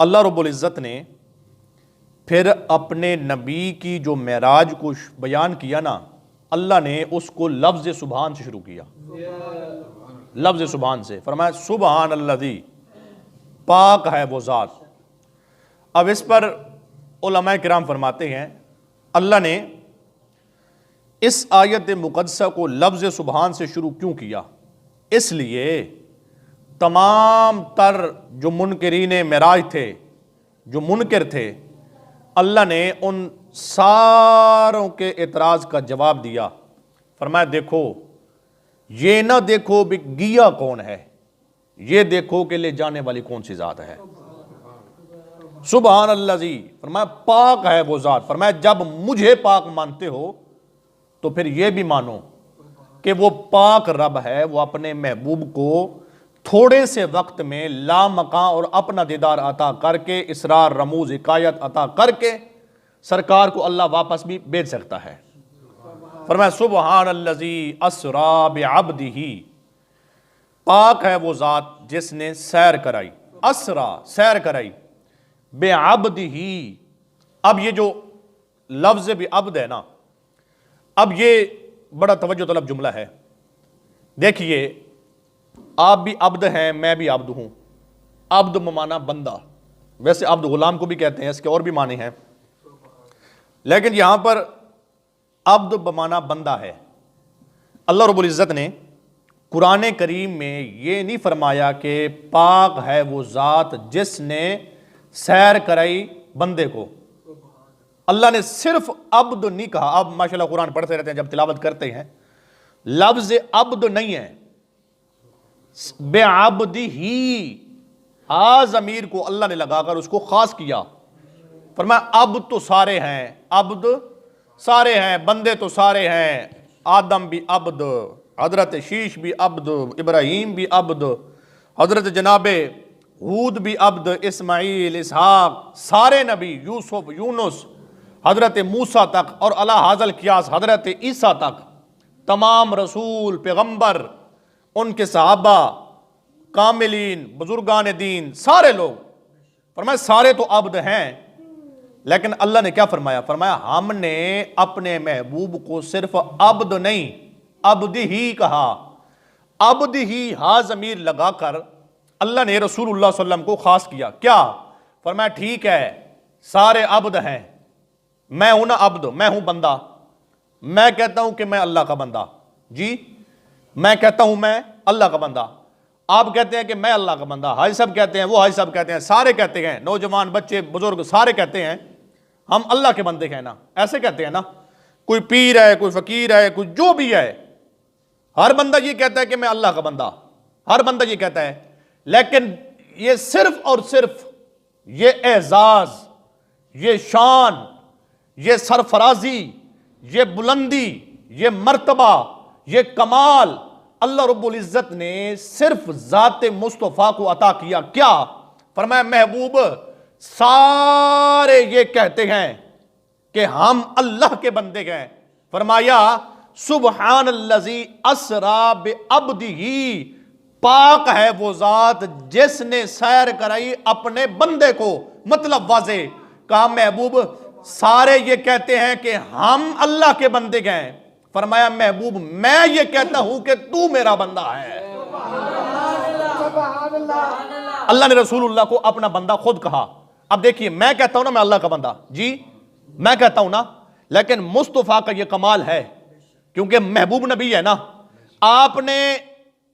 اللہ رب العزت نے پھر اپنے نبی کی جو معراج کو بیان کیا نا، اللہ نے اس کو لفظ سبحان سے شروع کیا، لفظ سبحان سے فرمایا سبحان الذی، پاک ہے وہ ذات۔ اب اس پر علماء کرام فرماتے ہیں اللہ نے اس آیت مقدسہ کو لفظ سبحان سے شروع کیوں کیا؟ اس لیے تمام تر جو منکرین معراج تھے، جو منکر تھے، اللہ نے ان ساروں کے اعتراض کا جواب دیا۔ فرمایا دیکھو، یہ نہ دیکھو بھی گیا کون ہے، یہ دیکھو کہ لے جانے والی کون سی ذات ہے۔ سبحان الذی، فرمایا پاک ہے وہ ذات۔ فرمایا جب مجھے پاک مانتے ہو تو پھر یہ بھی مانو کہ وہ پاک رب ہے، وہ اپنے محبوب کو تھوڑے سے وقت میں لامکاں اور اپنا دیدار عطا کر کے، اسرار رموز حکایت عطا کر کے سرکار کو اللہ واپس بھی بھیج سکتا ہے۔ فرمایا سبحان الذی اسری بعبدہ، پاک ہے وہ ذات جس نے سیر کرائی، اسرا سیر کرائی، بعبدہ۔ اب یہ جو لفظ بعبد ہے نا، اب یہ بڑا توجہ طلب جملہ ہے۔ دیکھیے، آپ بھی عبد ہیں، میں بھی عبد ہوں۔ عبد بمعنی بندہ، ویسے عبد غلام کو بھی کہتے ہیں، اس کے اور بھی معنی ہیں، لیکن یہاں پر عبد بمعنی بندہ ہے۔ اللہ رب العزت نے قرآن کریم میں یہ نہیں فرمایا کہ پاک ہے وہ ذات جس نے سیر کرائی بندے کو، اللہ نے صرف عبد نہیں کہا۔ اب ماشاءاللہ قرآن پڑھتے رہتے ہیں، جب تلاوت کرتے ہیں لفظ عبد نہیں ہے، بعبدہ ہی، ضمیر کو اللہ نے لگا کر اس کو خاص کیا۔ فرمایا عبد تو سارے ہیں، عبد سارے ہیں، بندے تو سارے ہیں، آدم بھی عبد، حضرت شیش بھی عبد، ابراہیم بھی عبد، حضرت جناب ہود بھی عبد، اسماعیل، اسحاق، سارے نبی، یوسف، یونس، حضرت موسیٰ تک، اور علی ھذا القیاس حضرت عیسیٰ تک، تمام رسول، پیغمبر، ان کے صحابہ، کاملین، بزرگان دین، سارے لوگ، فرمایا سارے تو عبد ہیں۔ لیکن اللہ نے کیا فرمایا؟ فرمایا ہم نے اپنے محبوب کو صرف عبد نہیں، عبد ہی کہا۔ عبد ہی ضمیر لگا کر اللہ نے رسول اللہ صلی اللہ علیہ وسلم کو خاص کیا۔ کیا؟ فرمایا ٹھیک ہے، سارے عبد ہیں، میں ہوں نا عبد، میں ہوں بندہ، میں کہتا ہوں کہ میں اللہ کا بندہ، جی میں کہتا ہوں میں اللہ کا بندہ، آپ کہتے ہیں کہ میں اللہ کا بندہ، حاجی صاحب کہتے ہیں، وہ حاجی صاحب کہتے ہیں، سارے کہتے ہیں، نوجوان، بچے، بزرگ، سارے کہتے ہیں ہم اللہ کے بندے ہیں نا، ایسے کہتے ہیں نا، کوئی پیر ہے، کوئی فقیر ہے، کوئی جو بھی ہے، ہر بندہ یہ کہتا ہے کہ میں اللہ کا بندہ، ہر بندہ یہ کہتا ہے۔ لیکن یہ صرف اور صرف یہ اعزاز، یہ شان، یہ سرفرازی، یہ بلندی، یہ مرتبہ، یہ کمال اللہ رب العزت نے صرف ذات مصطفیٰ کو عطا کیا۔ کیا؟ فرمایا محبوب سارے یہ کہتے ہیں کہ ہم اللہ کے بندے ہیں۔ فرمایا سبحان الذی اسری بعبدہ، پاک ہے وہ ذات جس نے سیر کرائی اپنے بندے کو۔ مطلب واضح کہا محبوب سارے یہ کہتے ہیں کہ ہم اللہ کے بندے ہیں۔ فرمایا محبوب میں یہ کہتا ہوں کہ تو میرا بندہ ہے۔ اللہ نے رسول اللہ کو اپنا بندہ خود کہا۔ اب دیکھیے میں کہتا ہوں نا میں اللہ کا بندہ، جی میں کہتا ہوں نا، لیکن مصطفیٰ کا یہ کمال ہے کیونکہ محبوب نبی ہے نا، آپ نے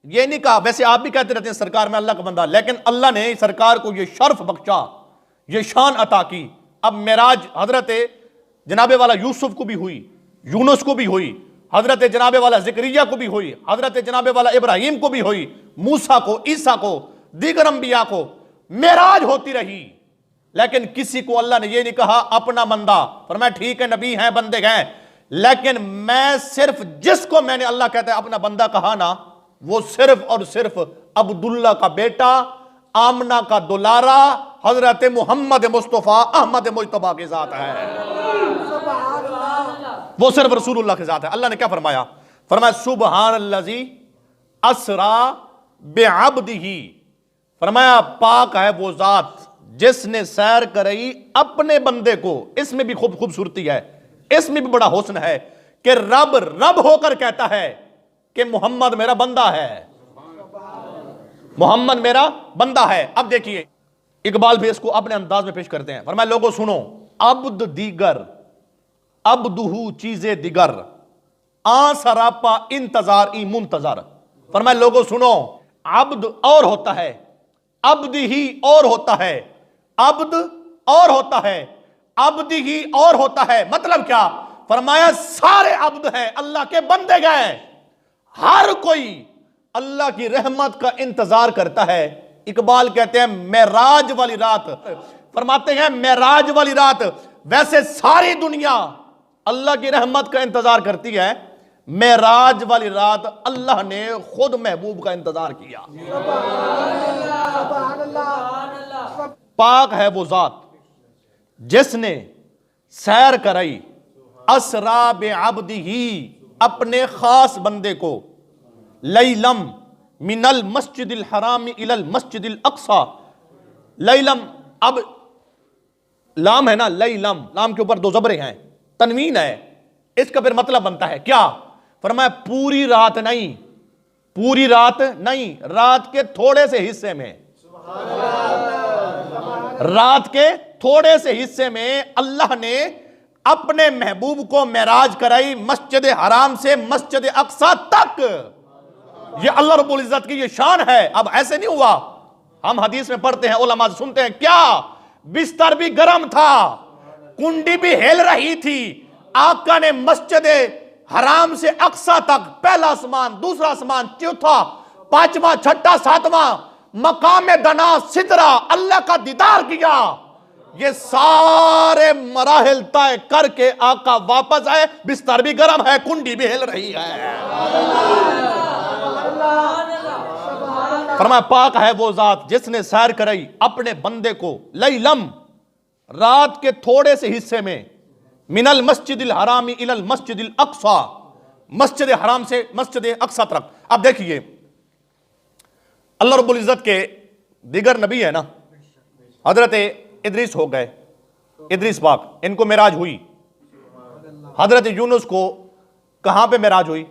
یہ نہیں کہا، ویسے آپ بھی کہتے رہتے ہیں سرکار میں اللہ کا بندہ، لیکن اللہ نے سرکار کو یہ شرف بخشا، یہ شان عطا کی۔ اب معراج حضرت جناب والا یوسف کو بھی ہوئی، یونس کو بھی ہوئی، حضرت جناب والا زکریا کو بھی ہوئی، حضرت جناب والا ابراہیم کو بھی ہوئی، موسیٰ کو، عیسیٰ کو، دیگر انبیاء کو معراج ہوتی رہی، لیکن کسی کو اللہ نے یہ نہیں کہا اپنا بندہ۔ فرمایا ٹھیک ہے نبی ہیں، بندے ہیں، لیکن میں صرف جس کو میں نے اللہ کہتا ہے اپنا بندہ کہا نا، وہ صرف اور صرف عبداللہ کا بیٹا، آمنہ کا دلارا، حضرت محمد مصطفیٰ احمد مجتبیٰ کی ذات ہے، وہ صرف رسول اللہ کی ذات ہے۔ اللہ نے کیا فرمایا؟ فرمایا سبحان الذی اسری بعبدہ، فرمایا پاک ہے وہ ذات جس نے سیر کرائی اپنے بندے کو. اس میں بھی خوبصورتی ہے, اس میں بھی بڑا حسن ہے کہ رب ہو کر کہتا ہے کہ محمد میرا بندہ ہے, محمد میرا بندہ ہے. اب دیکھیے اقبال بھی اس کو اپنے انداز میں پیش کرتے ہیں. فرمایا لوگوں سنو, عبد دیگر عبدہو چیزیں دیگر, آن سراپا انتظار ای منتظر. فرمایا لوگوں سنو, عبد اور ہوتا ہے, عبد ہی اور ہوتا ہے, عبد اور ہوتا ہے, عبد ہی اور ہوتا ہے. مطلب کیا؟ فرمایا سارے عبد ہیں, اللہ کے بندے گئے, ہر کوئی اللہ کی رحمت کا انتظار کرتا ہے. اقبال کہتے ہیں معراج والی رات, فرماتے ہیں معراج والی رات, ویسے ساری دنیا اللہ کی رحمت کا انتظار کرتی ہے, معراج والی رات اللہ نے خود محبوب کا انتظار کیا. پاک ہے وہ ذات جس نے سیر کرائی اسرا بعبدہ اپنے خاص بندے کو, لیلم من المسجد الحرام الی المسجد الاقصی. لیلم, اب لام ہے نا, لیلم, لام کے اوپر دو زبریں ہیں, تنوین ہے, اس کا پھر مطلب بنتا ہے کیا؟ فرمایا پوری رات نہیں, پوری رات نہیں, رات کے تھوڑے سے حصے میں, رات کے تھوڑے سے حصے میں اللہ نے اپنے محبوب کو معراج کرائی مسجد حرام سے مسجد اقصی تک. یہ اللہ رب العزت کی یہ شان ہے. اب ایسے نہیں ہوا, ہم حدیث میں پڑھتے ہیں, علماء سنتے ہیں, کیا بستر بھی گرم تھا, کنڈی بھی ہل رہی تھی, آقا نے مسجد حرام سے اقصی تک پہلا آسمان, دوسرا آسمان, چوتھا, پانچواں, چھٹا, ساتواں مقام دنا سدرا اللہ کا دیدار کیا. یہ سارے مراحل طے کر کے آقا واپس آئے, بستر بھی گرم ہے, کنڈی بھی ہل رہی ہے. فرمایا پاک ہے وہ ذات جس نے سیر کرائی اپنے بندے کو, لیلم رات کے تھوڑے سے حصے میں, من المسجد الحرام الی المسجد الاقصی مسجد حرام سے مسجد اقصی تک. اب دیکھیے اللہ رب العزت کے دیگر نبی ہے نا, حضرت ادریس ہو گئے, ادریس پاک, ان کو معراج ہوئی. حضرت یونس کو کہاں پہ معراج ہوئی؟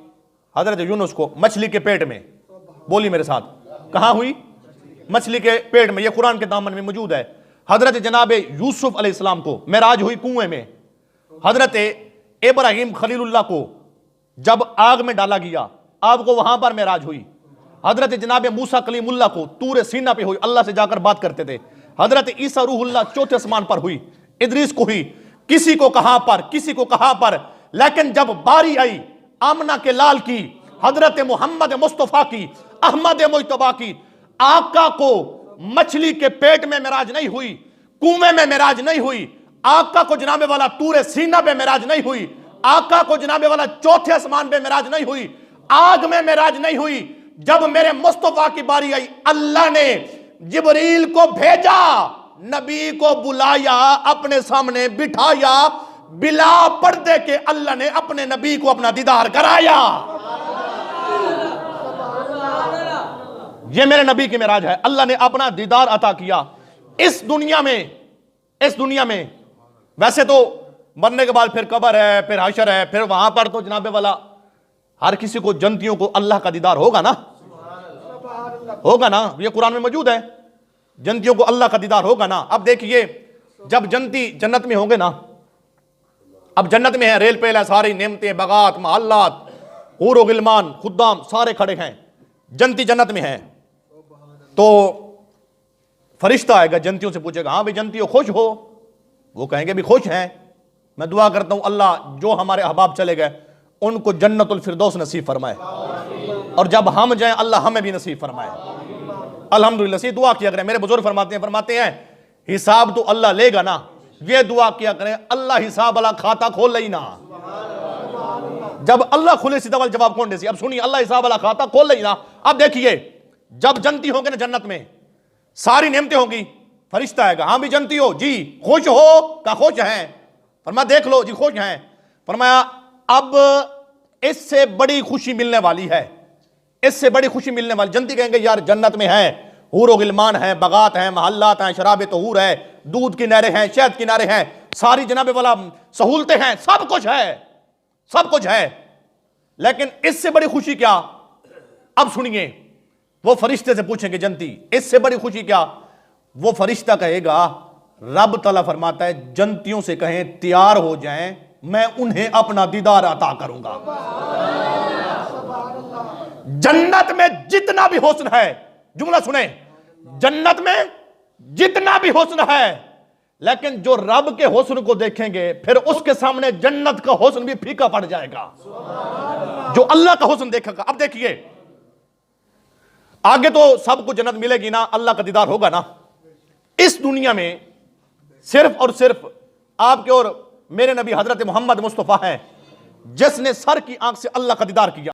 حضرت یونس کو مچھلی کے پیٹ میں, بولی میرے ساتھ, کہاں ہوئی؟ مچھلی کے پیٹ میں, یہ قرآن کے دامن میں موجود ہے. حضرت جناب یوسف علیہ السلام کو معراج ہوئی کنویں میں. حضرت ابراہیم خلیل اللہ کو جب آگ میں ڈالا گیا, آپ کو وہاں پر معراج ہوئی. حضرت جناب موسیٰ کلیم اللہ کو طور سینا پہ ہوئی, اللہ سے جا کر بات کرتے تھے. حضرت عیسیٰ روح اللہ چوتھے آسمان پر ہوئی. ادریس کو ہوئی, کسی کو کہاں پر, کسی کو کہاں پر. لیکن جب باری آئی آمنہ کے لال کی, حضرت محمد مصطفیٰ کی, احمد مجتبیٰ کی, آقا کو مچھلی کے پیٹ میں معراج نہیں ہوئی, کنویں میں معراج نہیں ہوئی, آقا کو جناب والا طور سینا پہ معراج نہیں ہوئی, آقا کو جناب والا چوتھے آسمان پہ معراج نہیں ہوئی, آگ میں معراج نہیں ہوئی. جب میرے مصطفیٰ کی باری آئی, اللہ نے جبریل کو بھیجا, نبی کو بلایا, اپنے سامنے بٹھایا, بلا پردے کے اللہ نے اپنے نبی کو اپنا دیدار کرایا. یہ میرے نبی کی معراج ہے, اللہ نے اپنا دیدار عطا کیا اس دنیا میں. اس دنیا میں ویسے تو مرنے کے بعد پھر قبر ہے, پھر حشر ہے, پھر وہاں پر تو جناب والا ہر کسی کو, جنتیوں کو اللہ کا دیدار ہوگا نا, ہوگا نا, یہ قرآن میں موجود ہے, جنتیوں کو اللہ کا دیدار ہوگا نا. اب دیکھیے جب جنتی جنت میں ہوں گے نا, اب جنت میں ہے, ریل پیل ہے, ساری نعمتیں, باغات, محلات, حور و غلمان, خدام سارے کھڑے ہیں, جنتی جنت میں ہیں. تو فرشتہ آئے گا, جنتیوں سے پوچھے گا, ہاں بھی جنتیوں خوش ہو؟ وہ کہیں گے بھی خوش ہیں. میں دعا کرتا ہوں اللہ جو ہمارے احباب چلے گئے ان کو جنت الفردوس نصیب فرمائے, اور جب ہم جائیں اللہ ہمیں بھی نصیب فرمائے. الحمدللہ سے دعا کیا کریں. میرے بزرگ فرماتے ہیں حساب تو اللہ لے گا نا, یہ دعا کیا کریں اللہ حساب والا کھاتا کھول لئی نا. جب اللہ کھلے سیدھا والا جواب کون دے سی؟ اب سنیے, اللہ حساب والا کھاتا کھول لئی نا. اب دیکھیے جب جنتی ہوں گے نا جنت میں, ساری نعمتیں ہوں گی, فرشتہ آئے گا, ہاں بھی جنتی ہو جی, خوش ہو؟ کہا خوش ہیں. فرمایا دیکھ لو جی خوش ہیں. فرمایا اب اس سے بڑی خوشی ملنے والی ہے, اس سے بڑی خوشی ملنے والی. جنتی کہیں گے یار جنت میں ہے, حور و غلمان ہیں، بغات ہیں، محلات ہیں، شراب طہور ہے، دودھ کی نہریں ہیں، شہد کی نہریں ہیں، ساری جناب والا سہولتیں ہیں، سب کچھ ہے، سب کچھ ہے. لیکن اس سے بڑی خوشی کیا؟ اب سنیے، وہ فرشتے سے پوچھیں گے جنتی اس سے بڑی خوشی کیا؟ وہ فرشتہ کہے گا، رب تعالیٰ فرماتا ہے جنتیوں سے کہیں تیار ہو جائیں، میں انہیں اپنا دیدار عطا کروں گا. جنت میں جتنا بھی حسن ہے، جملہ سنیں، جنت میں جتنا بھی حسن ہے، لیکن جو رب کے حسن کو دیکھیں گے پھر اس کے سامنے جنت کا حسن بھی پھیکا پڑ جائے گا. جو اللہ کا حسن دیکھے گا. اب دیکھیے آگے تو سب کو جنت ملے گی نا، اللہ کا دیدار ہوگا نا. اس دنیا میں صرف اور صرف آپ کے اور میرے نبی حضرت محمد مصطفیٰ ہیں جس نے سر کی آنکھ سے اللہ کا دیدار کیا.